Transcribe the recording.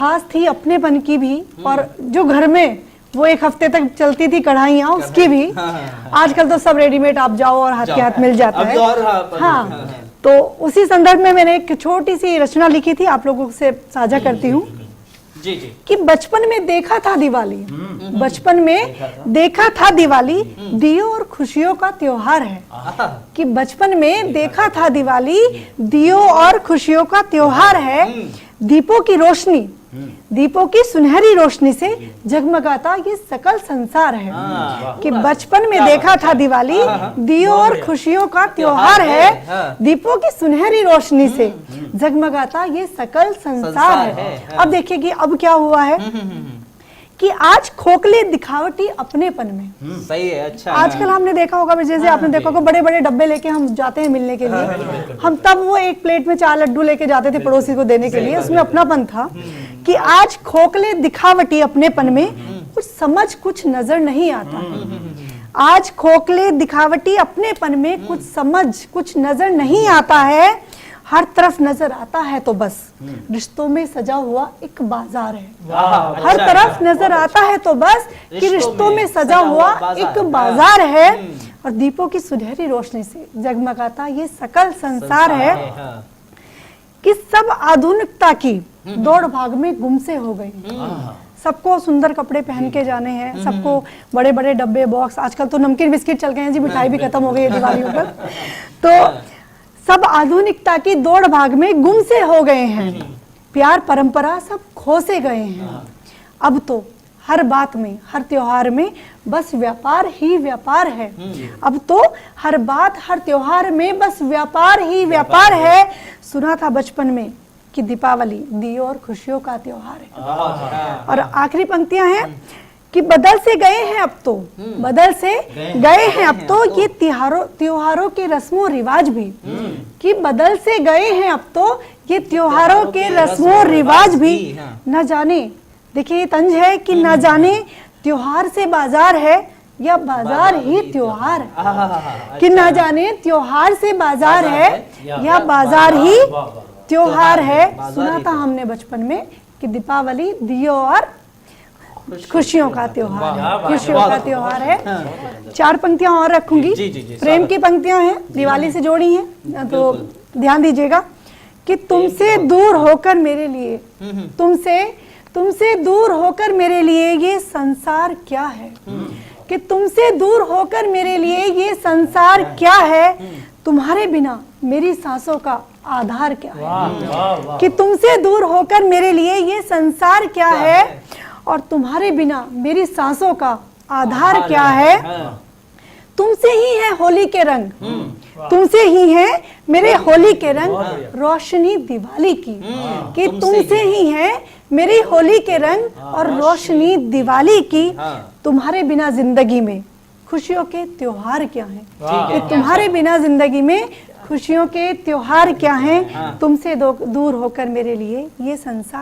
खास थी अपनेपन की भी, और जो घर में वो एक हफ्ते तक चलती थी कढ़ाइयाँ उसकी भी। आजकल तो सब रेडीमेड आप जाओ और हाथ के हाथ मिल जाता है। हाँ, तो उसी संदर्भ में मैंने एक छोटी सी रचना लिखी थी, आप लोगों से साझा करती हूँ कि बचपन में देखा था दिवाली, बचपन में देखा था दिवाली दियों और खुशियों का त्योहार है। कि बचपन में देखा था दिवाली दियों और खुशियों का त्योहार है। दीपों की रोशनी, दीपों की सुनहरी रोशनी से जगमगाता ये सकल संसार है। कि बचपन में देखा था दिवाली दियों और खुशियों का त्योहार है, दीपों की सुनहरी रोशनी से जगमगाता ये सकल संसार है। अब देखिए कि अब क्या हुआ है कि आज खोखले दिखावटी अपनेपन में। सही है, अच्छा। आजकल हमने देखा होगा, जैसे आपने देखा होगा बड़े बड़े डब्बे लेके हम जाते हैं मिलने के लिए, हम तब वो एक प्लेट में 4 लड्डू लेके जाते थे पड़ोसी को देने के लिए, उसमें अपनापन था। कि आज खोखले दिखावटी अपनेपन में कुछ समझ कुछ नजर नहीं आता। आज खोखले दिखावटी अपनेपन में कुछ समझ कुछ नजर नहीं आता है। हर तरफ नजर आता है तो बस रिश्तों में सजा हुआ एक बाजार है। हर तरफ नजर आता है तो बस कि रिश्तों में सजा हुआ एक बाजार है, और दीपों की सुनहरी रोशनी से जगमगाता ये सकल संसार है। कि सब आधुनिकता की दौड़ भाग में गुम से हो गई। सबको सुंदर कपड़े पहन के जाने हैं, सबको बड़े बड़े डब्बे बॉक्स, आजकल तो नमकीन बिस्किट चल गए हैं जी, मिठाई भी खत्म हो गई है दिवालियों पर। तो सब आधुनिकता की दौड़ भाग में गुम से हो गए हैं, प्यार परंपरा सब खो से गए हैं। अब तो हर बात में हर त्योहार में बस व्यापार ही व्यापार है। अब तो हर बात हर त्योहार में बस व्यापार ही व्यापार है। सुना था बचपन में कि दीपावली दियों और खुशियों का त्योहार है। और आखिरी पंक्तियां हैं कि बदल से गए हैं अब तो, बदल से गए हैं अब तो ये त्योहारों के रस्मों रिवाज भी। कि बदल से गए हैं अब तो ये त्योहारों के रस्मों रिवाज भी। न जाने, देखिए ये तंज है कि न जाने त्योहार से बाजार है या बाजार ही त्योहार है। कि न जाने त्योहार से बाजार है या बाजार ही त्योहार है। सुना था हमने बचपन में कि दीपावली दियों और खुशियों का त्योहार है, खुशियों का त्योहार है। 4 पंक्तियां और रखूंगी, प्रेम की पंक्तियां हैं, दिवाली से जोड़ी हैं, तो ध्यान दीजिएगा। कि तुमसे दूर होकर मेरे लिए, तुमसे दूर होकर मेरे लिए ये संसार क्या है। कि तुमसे दूर होकर मेरे लिए ये संसार क्या है। तुम्हारे बिना मेरी सांसों का आधार क्या है। कि तुमसे दूर होकर मेरे लिए ये संसार क्या है, और तुम्हारे बिना मेरी सांसों का आधार क्या है। तुमसे ही है होली के रंग, तुमसे ही है मेरे होली के रंग, रोशनी दिवाली की। कि तुमसे ही है मेरी होली के रंग और रोशनी दिवाली की। तुम्हारे बिना जिंदगी में खुशियों के त्योहार क्या हैं। कि तुम्हारे बिना जिंदगी में खुशियों के त्योहार क्या हैं। तुमसे दूर होकर मेरे लिए ये संसार